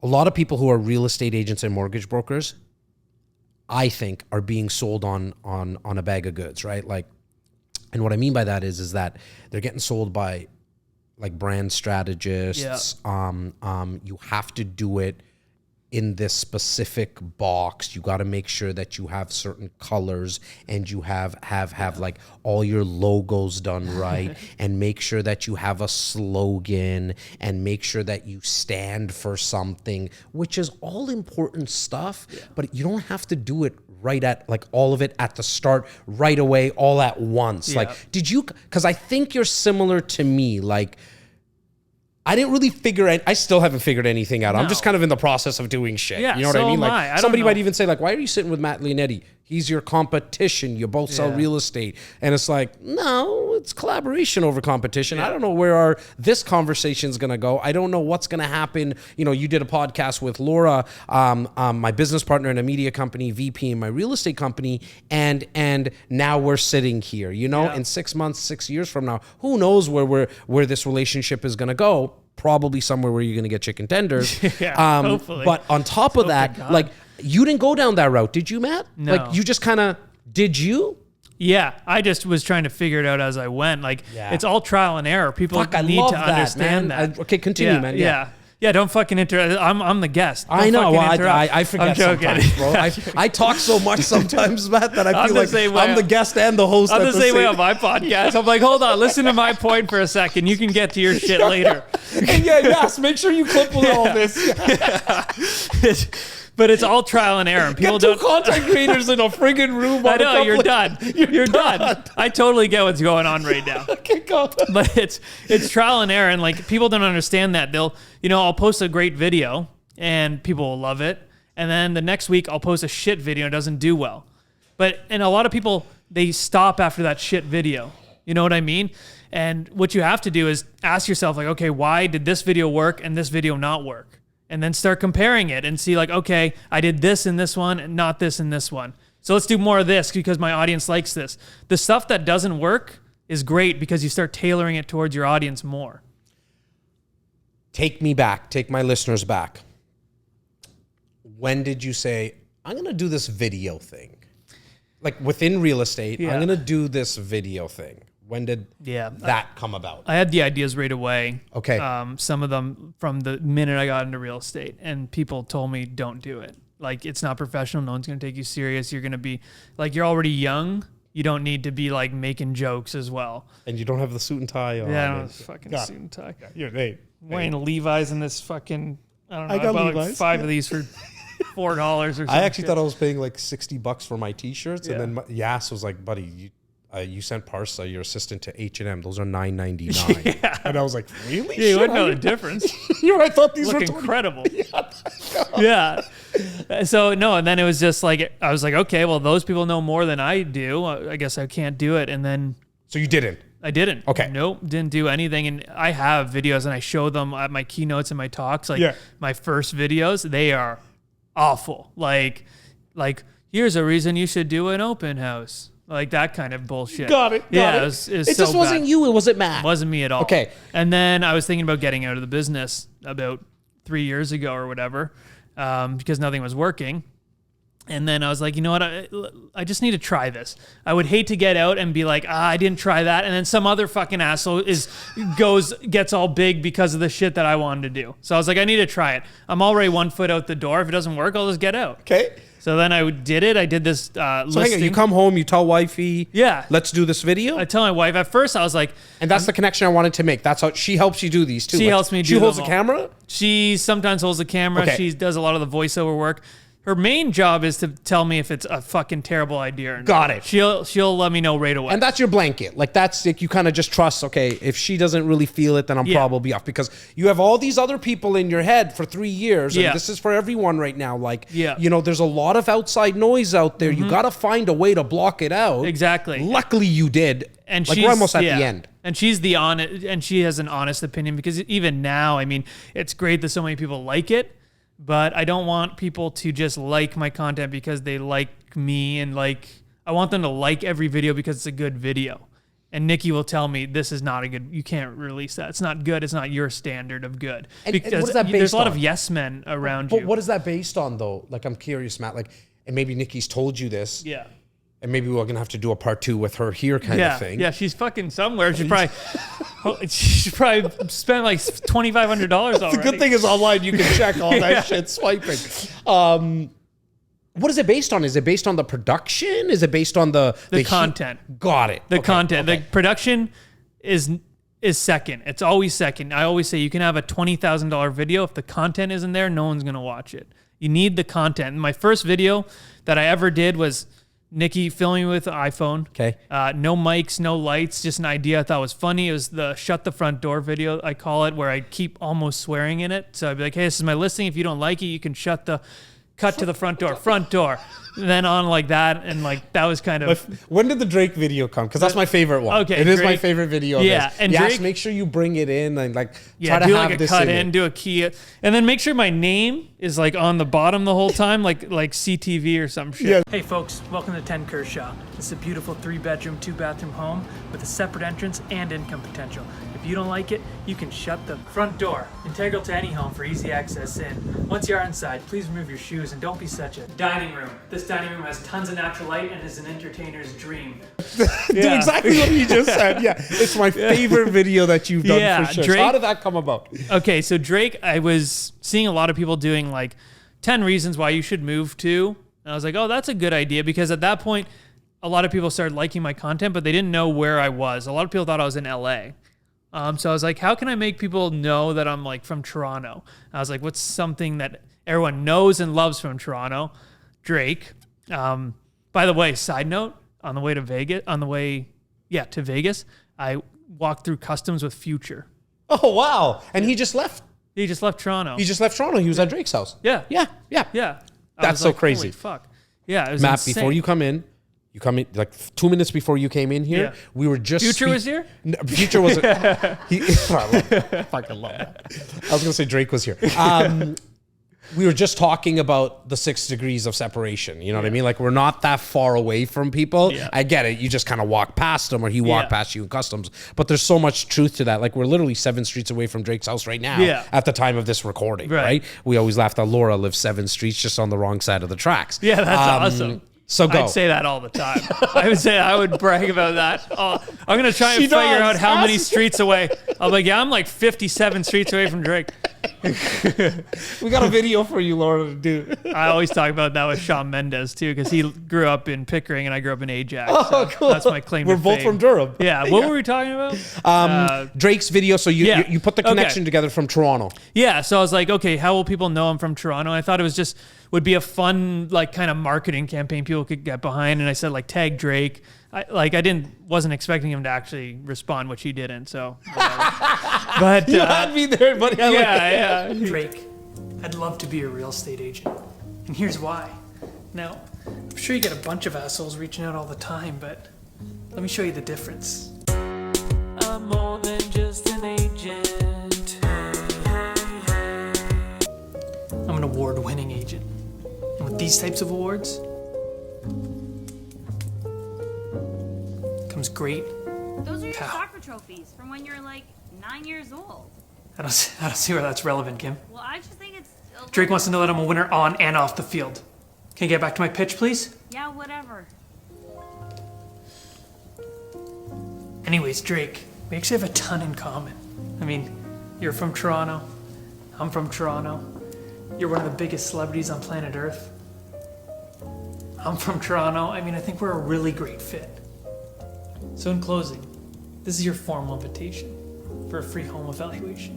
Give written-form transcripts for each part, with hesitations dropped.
a lot of people who are real estate agents and mortgage brokers, I think, are being sold on a bag of goods, right? Like, and what I mean by that is that they're getting sold by like brand strategists. You have to do it in this specific box. You got to make sure that you have certain colors and you have like all your logos done right and make sure that you have a slogan and make sure that you stand for something, which is all important stuff, but you don't have to do it right at like all of it at the start right away all at once. Like, did you, because I think you're similar to me, like I didn't really I still haven't figured anything out. No. I'm just kind of in the process of doing shit. Yeah, you know what I mean? Like somebody might even say like, why are you sitting with Matt Lionetti? He's your competition. You both sell real estate. And it's like, no, it's collaboration over competition. I don't know where this conversation's going to go. I don't know what's going to happen. You know, you did a podcast with Laura, my business partner in a media company, VP in my real estate company. And now we're sitting here, you know, in 6 months, 6 years from now, who knows where this relationship is going to go. Probably somewhere where you're going to get chicken tenders. Hopefully. But on top of that, like, you didn't go down that route, did you, Matt? No. Like, you just kind of, did you? Yeah, I just was trying to figure it out as I went. Like, it's all trial and error. People need to understand that. Okay, continue, man. Yeah, don't fucking interrupt. I'm the guest. Don't I know. I forget sometimes, bro. I talk so much sometimes, Matt, that I feel like I'm the guest and the host. I'm the same way on my podcast. I'm like, hold on, listen to my point for a second. You can get to your shit later. And yes, make sure you clip with all this. But it's all trial and error. And people get two content creators in a friggin' room. I know, you're done. You're done. I totally get what's going on right now. Okay, go. But it's trial and error, and like people don't understand that. I'll post a great video and people will love it, and then the next week I'll post a shit video and it doesn't do well. And a lot of people, they stop after that shit video. You know what I mean? And what you have to do is ask yourself, like, okay, why did this video work and this video not work? And then start comparing it and see like, okay, I did this in this one and not this in this one. So let's do more of this because my audience likes this. The stuff that doesn't work is great because you start tailoring it towards your audience more. Take me back. Take my listeners back. When did you say, I'm going to do this video thing? Like within real estate, I'm going to do this video thing. When did that come about? I had the ideas right away. Okay. Some of them from the minute I got into real estate, and people told me, don't do it. Like, it's not professional. No one's going to take you serious. You're going to be like, you're already young. You don't need to be like making jokes as well. And you don't have the suit and tie on. Yeah, I don't have the fucking suit and tie. You're wearing Levi's in this fucking, I don't know. I got bought Levi's. Like 5 of these for $4 or something. I actually thought I was paying like $60 for my t-shirts. And then Yas was like, buddy, you sent Parsa, your assistant, to H&M. Those are $9.99. And I was like, really? Yeah, you wouldn't know the difference. I thought these look were incredible. Yeah. So no, and then it was just like, I was like, okay, well, those people know more than I do. I guess I can't do it. And then. So you didn't? I didn't. Okay. Nope, didn't do anything. And I have videos and I show them at my keynotes and my talks. Like my first videos, they are awful. Like here's a reason you should do an open house. Like that kind of bullshit. Got it. It was it so just wasn't bad. you. It wasn't Matt. It wasn't me at all. Okay. And then I was thinking about getting out of the business about 3 years ago or whatever, because nothing was working. And then I was like, you know what? I just need to try this. I would hate to get out and be like, I didn't try that. And then some other fucking asshole gets all big because of the shit that I wanted to do. So I was like, I need to try it. I'm already 1 foot out the door. If it doesn't work, I'll just get out. Okay. So then I did it. I did this listing. So hang on, you come home, you tell wifey, let's do this video? I tell my wife. At first, I was like... And that's the connection I wanted to make. That's how she helps you do these too. She helps me do them. She holds the camera? She sometimes holds the camera. Okay. She does a lot of the voiceover work. Her main job is to tell me if it's a fucking terrible idea or not. Got it. She'll let me know right away. And that's your blanket. Like that's like you kind of just trust, okay, if she doesn't really feel it, then I'm probably off. Because you have all these other people in your head for 3 years. And this is for everyone right now. Like, you know, there's a lot of outside noise out there. You got to find a way to block it out. Exactly. Luckily you did. And like we're almost at the end. And she's the honest, and she has an honest opinion because even now, I mean, it's great that so many people like it. But I don't want people to just like my content because they like me and I want them to like every video because it's a good video. And Nikki will tell me this is not a good. You can't release that. It's not good. It's not your standard of good. And Because what is that there's based a lot on? of yes men around But you. what is that based on, though? Like, I'm curious, Matt. Like, and maybe Nikki's told you this. Yeah. And maybe we're gonna have to do a part 2 with her here, kind of thing. Yeah, she's fucking somewhere. She probably spent like $2,500 already. The good thing is online. You can check all that shit swiping. What is it based on? Is it based on the production? Is it based on the content? Got it. The content. Okay. The production is second. It's always second. I always say you can have a $20,000 video. If the content isn't there, no one's going to watch it. You need the content. My first video that I ever did was Nikki filming with an iPhone. Okay. No mics, no lights, just an idea I thought was funny. It was the shut the front door video, I call it, where I keep almost swearing in it. So I'd be like, hey, this is my listing. If you don't like it, you can cut to the front door. And then on like that, and like that was kind of. When did the Drake video come? Because that's my favorite one. Okay, it is my Drake- favorite video. Of yeah, this. and yes, Drake- make sure you bring it in and like Yeah, try to do have like a this cut in in, do a key, and then make sure my name is like on the bottom the whole time, like CTV or some shit. Yeah. Hey folks, welcome to 10 Kershaw. This is a beautiful 3-bedroom, 2-bathroom home with a separate entrance and income potential. If you don't like it, you can shut the front door. Integral to any home for easy access in. Once you are inside, please remove your shoes and don't be such a dining room. This dining room has tons of natural light and is an entertainer's dream. Do exactly what you just said. Yeah, it's my favorite video that you've done for sure. Drake, So how did that come about? Okay, so Drake, I was seeing a lot of people doing like 10 reasons why you should move to. And I was like, oh, that's a good idea. Because at that point, a lot of people started liking my content, but they didn't know where I was. A lot of people thought I was in LA. So I was like, how can I make people know that I'm like from Toronto? I was like, what's something that everyone knows and loves from Toronto? Drake. By the way, side note, on the way to Vegas, I walked through customs with Future. Oh wow! And he just left. He just left Toronto. He just left Toronto. He was at Drake's house. Yeah. Yeah. I That's was so like, crazy. Holy fuck. Yeah, it was Matt, insane. before you come in like 2 minutes before you came in here. Yeah. We were just Future was here? No, Future wasn't. I fucking love that. I was gonna say Drake was here. We were just talking about the 6 degrees of separation. You know what I mean? Like we're not that far away from people. Yeah. I get it. You just kind of walk past them, or he walked Yeah. past you in customs. But there's so much truth to that. Like we're literally 7 streets away from Drake's house right now. Yeah. At the time of this recording, Right. right? We always laugh that Laura lives 7 streets just on the wrong side of the tracks. Yeah, that's awesome. So go. I'd say that all the time. I would brag about that. Oh, I'm going to try and She figure does. out how many streets away. I'm like, yeah, I'm like 57 streets away from Drake. We got a video for you, Laura, to do. I always talk about that with Shawn Mendes, too, because he grew up in Pickering and I grew up in Ajax. Oh, so cool. That's my claim We're to both fame. from Durham. Yeah. What were we talking about? Drake's video. So you put the Okay. connection together from Toronto. Yeah, so I was like, okay, how will people know I'm from Toronto? I thought it would be a fun like kind of marketing campaign people could get behind, and I said like tag Drake. I wasn't expecting him to actually respond, which he didn't. So, but You had me there, buddy. yeah. Drake, I'd love to be a real estate agent, and here's why. Now, I'm sure you get a bunch of assholes reaching out all the time, but let me show you the difference. I'm more than just an agent. I'm an award-winning agent. And with these types of awards comes great. Those are your Pow. soccer trophies from when you're like 9 years old. I don't see where that's relevant, Kim. Well, I just think it's. Drake wants to know that I'm a winner on and off the field. Can you get back to my pitch, please? Yeah, whatever. Anyways, Drake, we actually have a ton in common. I mean, you're from Toronto. I'm from Toronto. You're one of the biggest celebrities on planet Earth. I'm from Toronto. I mean, I think we're a really great fit. So in closing, this is your formal invitation for a free home evaluation.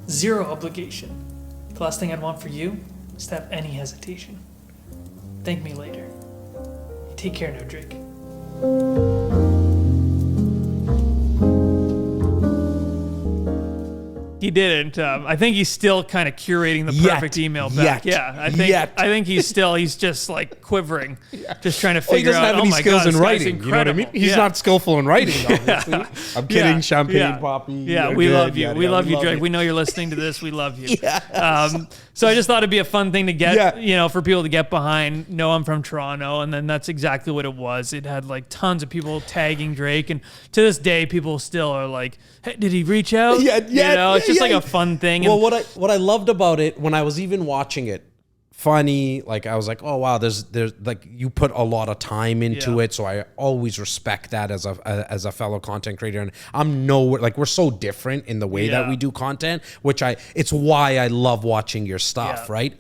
0 obligation. The last thing I'd want for you is to have any hesitation. Thank me later. Take care now, Drake. He didn't. I think he's still kind of curating the perfect email back. Yeah, I think he's just like quivering, just trying to Well, he figure doesn't out. have any skills in writing. You know what I mean? Incredible. He's not skillful in writing, obviously. I'm kidding, Champagne Yeah. Poppy. Yeah, you're we good. love you. Yeah, We yeah, love you, love Drake. We know you're listening to this. We love you. Yeah. So I just thought it'd be a fun thing to get, Yeah. for people to get behind. Know I'm from Toronto, and then that's exactly what it was. It had like tons of people tagging Drake, and to this day, people still are like, "Hey, did he reach out?" It's just like a fun thing. Well, what I loved about it when I was even watching it, funny, like I was like, oh wow, there's like you put a lot of time into it, so I always respect that as a fellow content creator, and I'm nowhere like we're so different in the way that we do content, which it's why I love watching your stuff, right?